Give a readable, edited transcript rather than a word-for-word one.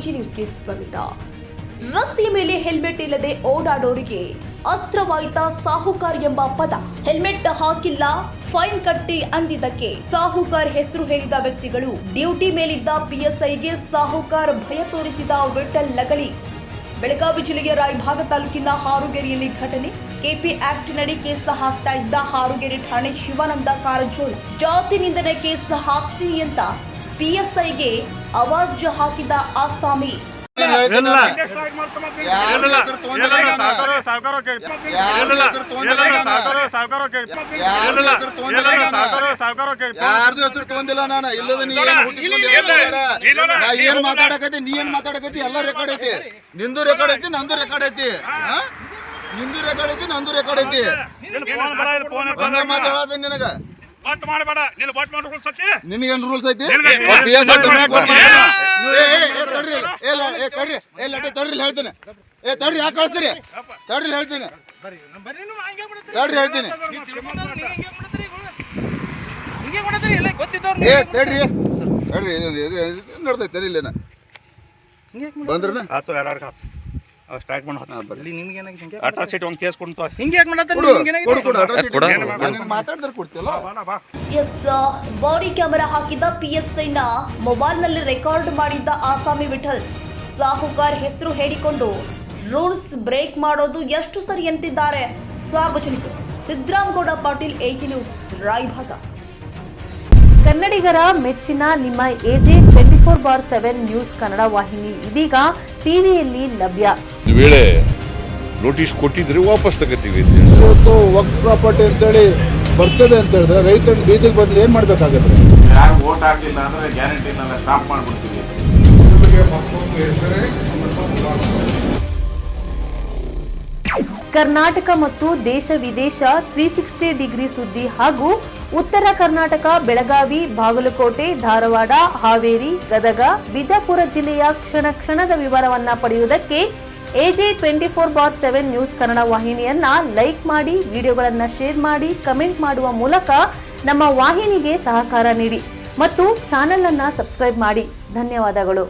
AG ನ್ಯೂಸ್ಗೆ ಸ್ವಾಗತ. ರಸ್ತೆಯ ಮೇಲೆ ಹೆಲ್ಮೆಟ್ ಇಲ್ಲದೆ ಓಡಾಡೋರಿಗೆ ಅಸ್ತ್ರವಾಯಿತ ಸಾಹುಕಾರ್ ಎಂಬ ಪದ. ಹೆಲ್ಮೆಟ್ ಹಾಕಿಲ್ಲ, ಫೈನ್ ಕಟ್ಟಿ ಅಂದಿದ್ದಕ್ಕೆ ಸಾಹುಕಾರ್ ಹೆಸರು ಹೇಳಿದ ವ್ಯಕ್ತಿಗಳು. ಡ್ಯೂಟಿ ಮೇಲಿದ್ದ ಪಿಎಸ್ಐಗೆ ಸಾಹುಕಾರ್ ಭಯ ತೋರಿಸಿದ ವಿಠಲ್ ಲಗಳಿ. ಬೆಳಗಾವಿ ಜಿಲ್ಲೆಯ ರಾಯಭಾಗ ತಾಲೂಕಿನ ಹಾರುಗೆರೆಯಲ್ಲಿ ಘಟನೆ. ಕೆಪಿ ಆಕ್ಟ್ ನಡಿ ಕೇಸ್ ಹಾಕ್ತಾ ಇದ್ದ ಹಾರುಗೆರೆ ಠಾಣೆ ಶಿವಾನಂದ ಕಾರಜೋಳ ಜಾತಿ ನಿಂದನೆ ಕೇಸ್ ಹಾಕ್ತೀನಿ ಅಂತ ಪಿಎಸ್ಐಗೆ ಅವಾಜ್ ಹಾಕಿದ ಆಸಾಮಿ. ಏನ್ ಮಾತಾಡಕೈತಿ, ನೀ ಏನ್ ಮಾತಾಡಕೈತಿ, ಎಲ್ಲ ರೆಕಾರ್ಡ್ ಐತಿ. ನಿಂದು ರೆಕಾರ್ಡ್ ಐತಿ, ನಂದು ರೆಕಾರ್ಡ್ ಐತಿ. ನಿಂದು ರೆಕಾರ್ಡ್ ಐತಿ, ನಂದು ರೆಕಾರ್ಡ್ ಐತಿ. ಮಾತಾಡೋದ ನಿನಗ ನಿನಗೇನು ರೂಲ್ಸ್ ಐತಿ? ತಡ್ರಿ ಹೇಳ್ತೀನಿ. ತಡ್ರಿ ಯಾಕೆ ಕಳ್ತೀರಿ? ತಡ್ರಿ ಹೇಳ್ತೀನಿ. ತಡ್ರಿ ಹೇಳ್ತೀನಿ. ತಡ್ರಿ ತಡ್ರಿ ನೋಡ್ತೈತೆ ತಡಿಲೇನ ಬಂದ್ರ ಸ್ಟ್ರೈಕ್ ಬಾಡಿ ಕ್ಯಾಮೆರಾ ಹಾಕಿದ ಪಿಎಸ್ಐನ ಮೊಬೈಲ್ನಲ್ಲಿ ರೆಕಾರ್ಡ್ ಮಾಡಿದ್ದ ಆಸಾಮಿ ವಿಠಲ್ ಸಾಹುಕಾರ್ ಹೆಸರು ಹೇಳಿಕೊಂಡು ರೂಲ್ಸ್ ಬ್ರೇಕ್ ಮಾಡೋದು ಎಷ್ಟು ಸರಿ ಅಂತಿದ್ದಾರೆ ಸಾರ್ವಜನಿಕರು. Siddaramagouda Patil, AG news, Raybag. ಕನ್ನಡಿಗರ ಮೆಚ್ಚಿನ ನಿಮ್ಮ ಎಜೆ 24/7 ನ್ಯೂಸ್ ಕನ್ನಡ ವಾಹಿನಿ ಇದೀಗ ಟಿವಿಯಲ್ಲಿ ಲಭ್ಯ. ವೇಳೆ ನೋಟಿಸ್ ಕೊಟ್ಟಿದ್ರೆ ವಾಪಸ್ ತಗೋತೀವಿ. ಇವತ್ತು ವಕ್ಫ್ ಪ್ರಾಪರ್ಟಿ ಅಂತೇಳಿ ಬರ್ತದೆ ಅಂತ ಹೇಳಿದ್ರೆ ರೈತರ ಬೀದಿಗೆ ಬಂದ್ರೆ ಏನ್ ಮಾಡ್ಬೇಕಾಗತ್ತೆ? ಯಾರು ವೋಟ್ ಹಾಕಿಲ್ಲ ಅಂದ್ರೆ ಗ್ಯಾರಂಟಿನೆಲ್ಲ ಸ್ಟಾಪ್ ಮಾಡ್ಬಿಡ್ತೀವಿ. ಕರ್ನಾಟಕ ಮತ್ತು ದೇಶ ವಿದೇಶ 360 ಡಿಗ್ರಿ ಸುದ್ದಿ ಹಾಗೂ ಉತ್ತರ ಕರ್ನಾಟಕ, ಬೆಳಗಾವಿ, ಬಾಗಲಕೋಟೆ, ಧಾರವಾಡ, ಹಾವೇರಿ, ಗದಗ, ಬಿಜಾಪುರ ಜಿಲ್ಲೆಯ ಕ್ಷಣ ಕ್ಷಣದ ವಿವರವನ್ನ ಪಡೆಯುವುದಕ್ಕೆ ಎಜೆ 24/7 ನ್ಯೂಸ್ ಕನ್ನಡ ವಾಹಿನಿಯನ್ನ ಲೈಕ್ ಮಾಡಿ, ವಿಡಿಯೋಗಳನ್ನ ಶೇರ್ ಮಾಡಿ, ಕಮೆಂಟ್ ಮಾಡುವ ಮೂಲಕ ನಮ್ಮ ವಾಹಿನಿಗೆ ಸಹಕಾರ ನೀಡಿ ಮತ್ತು ಚಾನೆಲ್ ಅನ್ನ ಸಬ್ಸ್ಕ್ರೈಬ್ ಮಾಡಿ. ಧನ್ಯವಾದಗಳು.